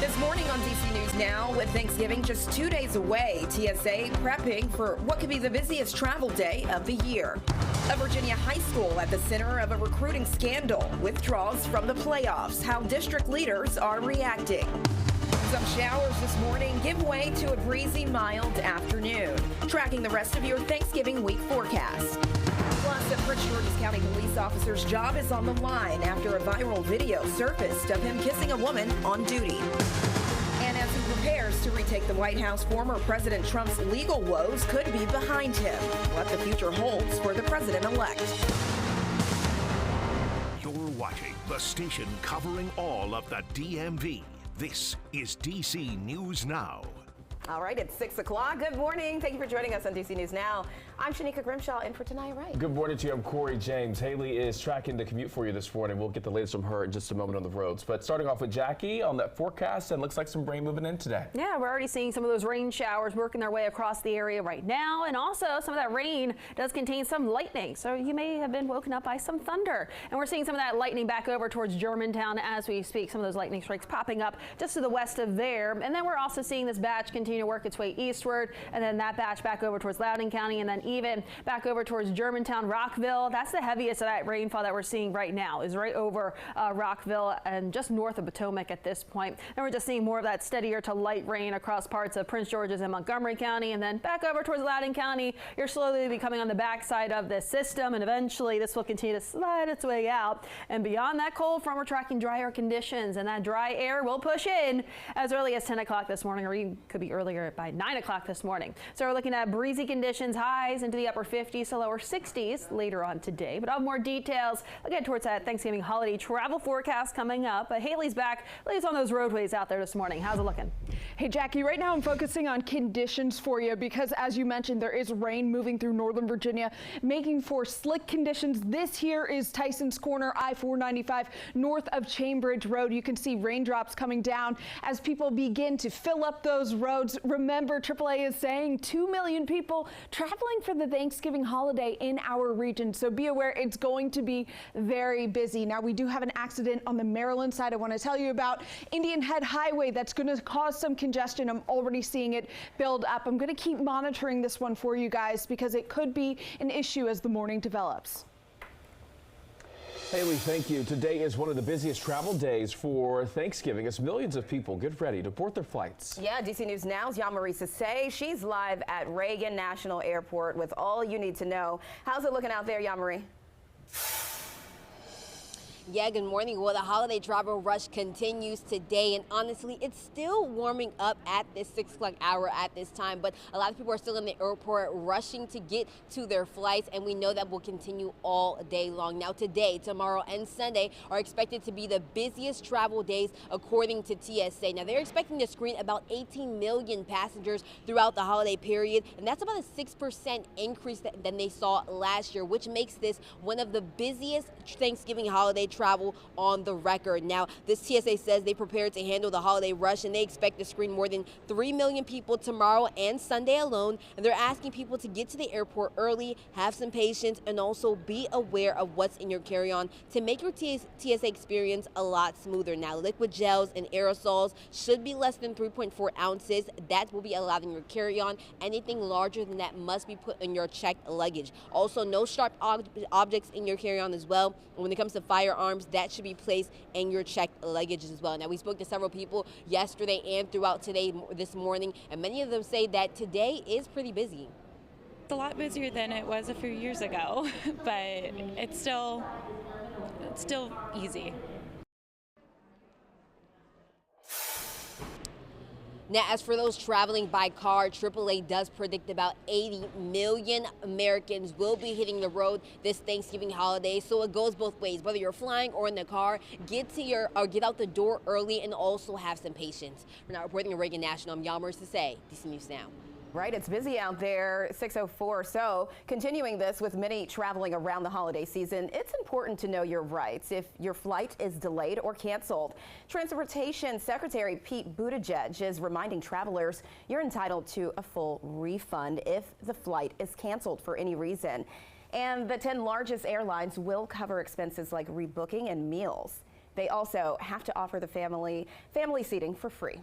This morning on DC News Now, with Thanksgiving just 2 days away, TSA prepping for what could be the busiest travel day of the year. A Virginia high school at the center of a recruiting scandal. Withdrawals from the playoffs, how district leaders are reacting. Some showers this morning give way to a breezy, mild afternoon. Tracking the rest of your Thanksgiving week forecast. Plus, a Prince George's County police officer's job is on the line after a viral video surfaced of him kissing a woman on duty. And as he prepares to retake the White House, former President Trump's legal woes could be behind him. What the future holds for the president-elect. You're watching the station covering all of the DMV. This is DC News Now. All right, it's 6 o'clock. Good morning. Thank you for joining us on DC News Now. I'm Shanika Grimshaw, in for Tonight Right. Good morning to you. I'm Corey James. Haley is tracking the commute for you this morning. We'll get the latest from her in just a moment on the roads. But starting off with Jackie on that forecast, and looks like some rain moving in today. Yeah, we're already seeing some of those rain showers working their way across the area right now. And also some of that rain does contain some lightning. So you may have been woken up by some thunder. And we're seeing some of that lightning back over towards Germantown as we speak. Some of those lightning strikes popping up just to the west of there. And then we're also seeing this batch continue to work its way eastward, and then that batch back over towards Loudoun County, and then even back over towards Germantown, Rockville. That's the heaviest of that rainfall that we're seeing right now, is right over Rockville and just north of Potomac at this point. And we're just seeing more of that steadier to light rain across parts of Prince George's and Montgomery County, and then back over towards Loudoun County. You're slowly becoming on the backside of this system, and eventually this will continue to slide its way out. And beyond that cold front, we're tracking drier conditions, and that dry air will push in as early as 10 o'clock this morning, or even could be earlier by 9 o'clock this morning. So we're looking at breezy conditions, highs into the upper 50s to lower 60s later on today. But I'll have more details again towards that Thanksgiving holiday travel forecast coming up. But Haley's back. Haley's on those roadways out there this morning. How's it looking? Hey, Jackie, right now I'm focusing on conditions for you because, as you mentioned, there is rain moving through northern Virginia, making for slick conditions. This here is Tyson's Corner, I-495, north of Chambridge Road. You can see raindrops coming down as people begin to fill up those roads. Remember, AAA is saying 2 million people traveling for the Thanksgiving holiday in our region. So be aware it's going to be very busy. Now, we do have an accident on the Maryland side I want to tell you about. Indian Head Highway, that's going to cause some congestion. I'm already seeing it build up. I'm going to keep monitoring this one for you guys because it could be an issue as the morning develops. Haley, thank you. Today is one of the busiest travel days for Thanksgiving as millions of people get ready to board their flights. Yeah, DC News Now's Yamarie Sase. She's live at Reagan National Airport with all you need to know. How's it looking out there, Yamarie? Yeah, good morning. Well, the holiday travel rush continues today, and honestly, it's still warming up at this 6 o'clock hour at this time, but a lot of people are still in the airport rushing to get to their flights, and we know that will continue all day long. Now, today, tomorrow, and Sunday are expected to be the busiest travel days according to TSA. Now, they're expecting to screen about 18 million passengers throughout the holiday period, and that's about a 6% increase than they saw last year, which makes this one of the busiest Thanksgiving holiday travel on the record. Now, this TSA says they prepared to handle the holiday rush, and they expect to screen more than 3 million people tomorrow and Sunday alone. And they're asking people to get to the airport early, have some patience, and also be aware of what's in your carry-on to make your TSA experience a lot smoother. Now, liquid gels and aerosols should be less than 3.4 ounces. That will be allowed in your carry-on. Anything larger than that must be put in your checked luggage. Also, no sharp objects in your carry-on as well. And when it comes to firearms, that should be placed in your checked luggage as well. Now, we spoke to several people yesterday and throughout today, this morning, and many of them say that today is pretty busy. It's a lot busier than it was a few years ago, but it's still easy. Now, as for those traveling by car, AAA does predict about 80 million Americans will be hitting the road this Thanksgiving holiday. So it goes both ways. Whether you're flying or in the car, get out the door early and also have some patience. We're now reporting in Reagan National. I'm Yamarie Sase, DC News Now. Right, it's busy out there, 6:04. So continuing this with many traveling around the holiday season, it's important to know your rights if your flight is delayed or canceled. Transportation Secretary Pete Buttigieg is reminding travelers you're entitled to a full refund if the flight is canceled for any reason. And the 10 largest airlines will cover expenses like rebooking and meals. They also have to offer the family seating for free.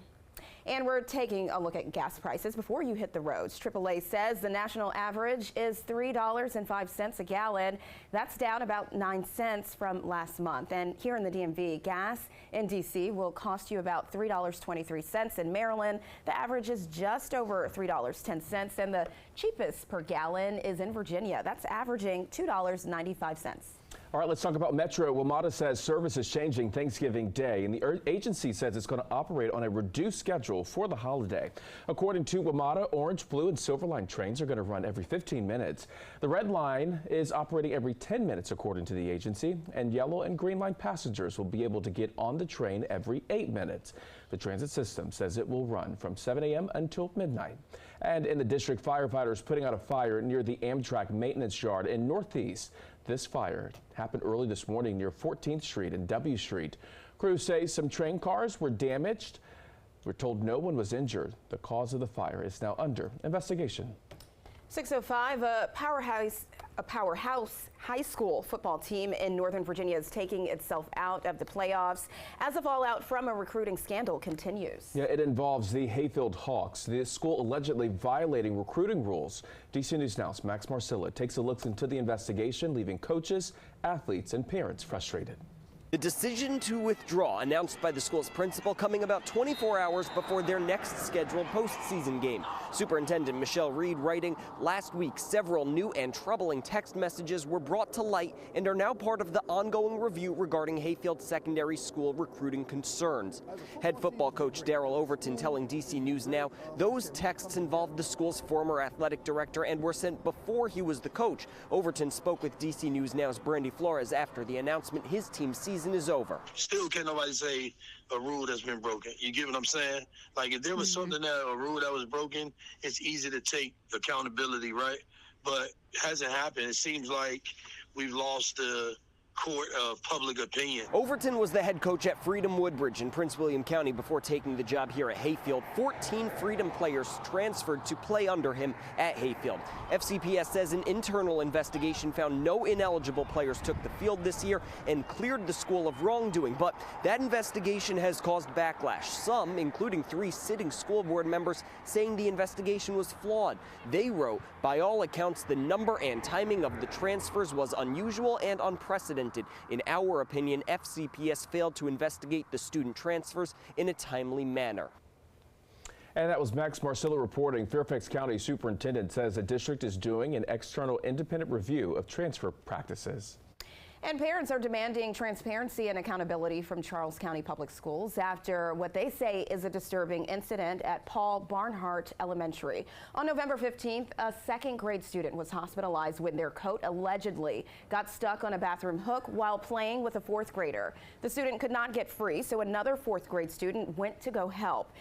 And we're taking a look at gas prices before you hit the roads. AAA says the national average is $3.05 a gallon. That's down about 9 cents from last month. And here in the DMV, gas in D.C. will cost you about $3.23. In Maryland, the average is just over $3.10. And the cheapest per gallon is in Virginia. That's averaging $2.95. All right, let's talk about Metro. WMATA says service is changing Thanksgiving Day, and the agency says it's going to operate on a reduced schedule for the holiday. According to WMATA, orange, blue, and silver line trains are going to run every 15 minutes. The red line is operating every 10 minutes, according to the agency, and yellow and green line passengers will be able to get on the train every 8 minutes. The transit system says it will run from 7 a.m. until midnight. And in the district, firefighters putting out a fire near the Amtrak maintenance yard in Northeast. This fire happened early this morning near 14th Street and W Street. Crews say some train cars were damaged. We're told no one was injured. The cause of the fire is now under investigation. 6:05, a powerhouse high school football team in Northern Virginia is taking itself out of the playoffs as the fallout from a recruiting scandal continues. Yeah, it involves the Hayfield Hawks. The school allegedly violating recruiting rules. DC News Now's Max Marcilla takes a look into the investigation, leaving coaches, athletes, and parents frustrated. The decision to withdraw announced by the school's principal coming about 24 hours before their next scheduled postseason game. Superintendent Michelle Reed writing, last week several new and troubling text messages were brought to light and are now part of the ongoing review regarding Hayfield Secondary School recruiting concerns. Head football coach Daryl Overton telling DC News Now those texts involved the school's former athletic director and were sent before he was the coach. Overton spoke with DC News Now's Brandy Flores after the announcement his team's season is over. Still can't nobody say a rule that's been broken. You get what I'm saying? Like if there was something a rule that was broken, it's easy to take accountability, right? But it hasn't happened. It seems like we've lost the court of public opinion. Overton was the head coach at Freedom Woodbridge in Prince William County before taking the job here at Hayfield. 14 Freedom players transferred to play under him at Hayfield. FCPS says an internal investigation found no ineligible players took the field this year and cleared the school of wrongdoing, but that investigation has caused backlash. Some, including 3 sitting school board members, saying the investigation was flawed. They wrote, by all accounts, the number and timing of the transfers was unusual and unprecedented. In our opinion, FCPS failed to investigate the student transfers in a timely manner. And that was Max Marcilla reporting. Fairfax County Superintendent says the district is doing an external independent review of transfer practices. And parents are demanding transparency and accountability from Charles County Public Schools after what they say is a disturbing incident at Paul Barnhart Elementary. On November 15th, a second grade student was hospitalized when their coat allegedly got stuck on a bathroom hook while playing with a 4th grader. The student could not get free, so another 4th grade student went to go help.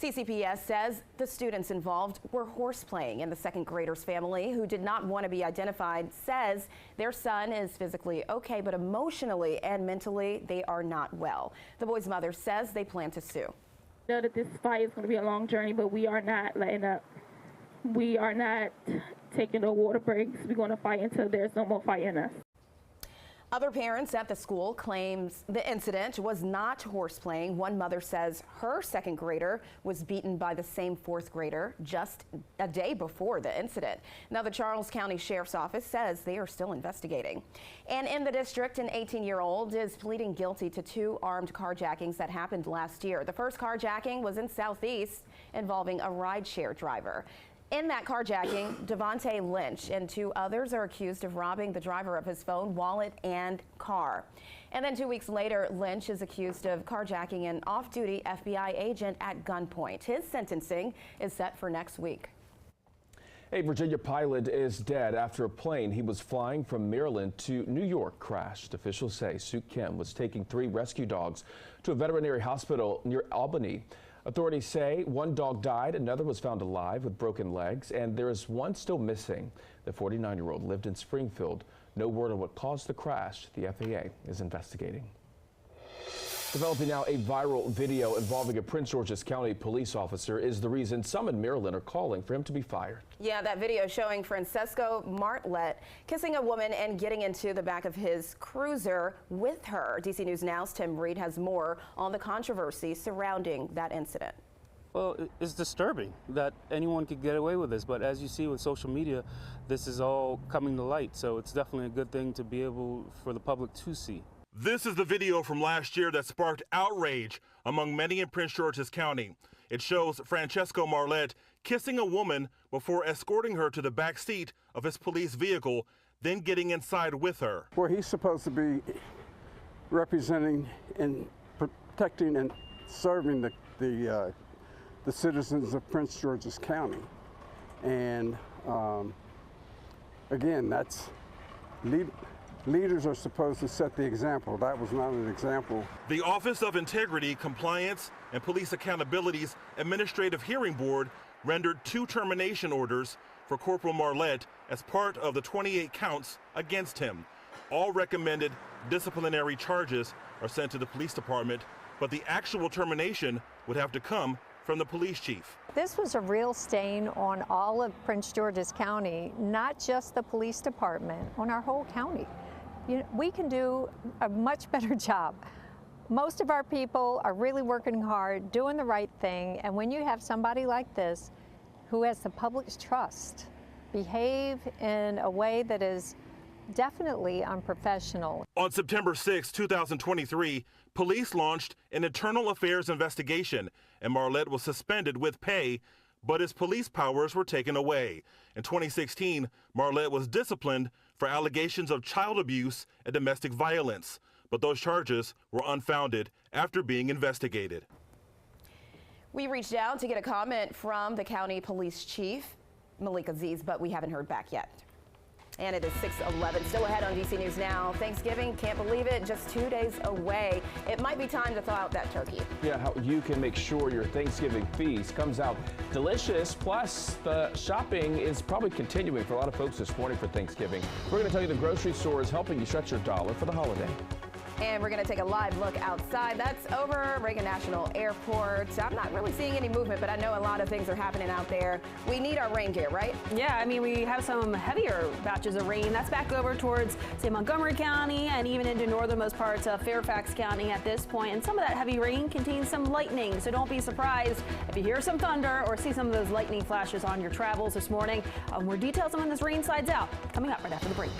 CCPS says the students involved were horseplaying, and the second grader's family, who did not want to be identified, says their son is physically okay, but emotionally and mentally they are not well. The boy's mother says they plan to sue. I know that this fight is going to be a long journey, but we are not letting up. We are not taking no water breaks. We're going to fight until there's no more fight in us. Other parents at the school claims the incident was not horseplaying. One mother says her second grader was beaten by the same 4th grader just a day before the incident. Now, the Charles County Sheriff's Office says they are still investigating. And in the district, an 18-year-old is pleading guilty to 2 armed carjackings that happened last year. The first carjacking was in Southeast involving a rideshare driver. In that carjacking, Devontae Lynch and 2 others are accused of robbing the driver of his phone, wallet, and car. And then 2 weeks later, Lynch is accused of carjacking an off-duty FBI agent at gunpoint. His sentencing is set for next week. A Virginia pilot is dead after a plane he was flying from Maryland to New York crashed. Officials say Sue Kim was taking 3 rescue dogs to a veterinary hospital near Albany. Authorities say 1 dog died, another was found alive with broken legs, and there is 1 still missing. The 49-year-old lived in Springfield. No word on what caused the crash. The FAA is investigating. Developing now, a viral video involving a Prince George's County police officer is the reason some in Maryland are calling for him to be fired. Yeah, that video showing Francesco Martlet kissing a woman and getting into the back of his cruiser with her. DC News Now's Tim Reed has more on the controversy surrounding that incident. Well, it's disturbing that anyone could get away with this, but as you see with social media, this is all coming to light, so it's definitely a good thing to be able for the public to see. This is the video from last year that sparked outrage among many in Prince George's County. It shows Francesco Martlet kissing a woman before escorting her to the back seat of his police vehicle, then getting inside with her. Where he's supposed to be representing and protecting and serving the citizens of Prince George's County. And again, that's leaders are supposed to set the example. That was not an example. The Office of Integrity, Compliance, and Police Accountability's Administrative Hearing Board rendered 2 termination orders for Corporal Martlet as part of the 28 counts against him. All recommended disciplinary charges are sent to the police department, but the actual termination would have to come from the police chief. This was a real stain on all of Prince George's County, not just the police department, on our whole county. We can do a much better job. Most of our people are really working hard, doing the right thing, and when you have somebody like this who has the public's trust, behave in a way that is definitely unprofessional. On September 6, 2023, police launched an internal affairs investigation, and Martlet was suspended with pay, but his police powers were taken away. In 2016, Martlet was disciplined for allegations of child abuse and domestic violence, but those charges were unfounded after being investigated. We reached out to get a comment from the county police chief, Malik Aziz, but we haven't heard back yet. And it is 6:11, still ahead on DC News Now. Thanksgiving, can't believe it, just 2 days away. It might be time to thaw out that turkey. Yeah, how you can make sure your Thanksgiving feast comes out delicious. Plus, the shopping is probably continuing for a lot of folks this morning for Thanksgiving. We're going to tell you the grocery store is helping you stretch your dollar for the holiday. And we're going to take a live look outside. That's over Reagan National Airport. I'm not really seeing any movement, but I know a lot of things are happening out there. We need our rain gear, right? Yeah, I mean, we have some heavier batches of rain. That's back over towards, say, Montgomery County and even into northernmost parts of Fairfax County at this point. And some of that heavy rain contains some lightning, so don't be surprised if you hear some thunder or see some of those lightning flashes on your travels this morning. More details on when this rain slides out coming up right after the break.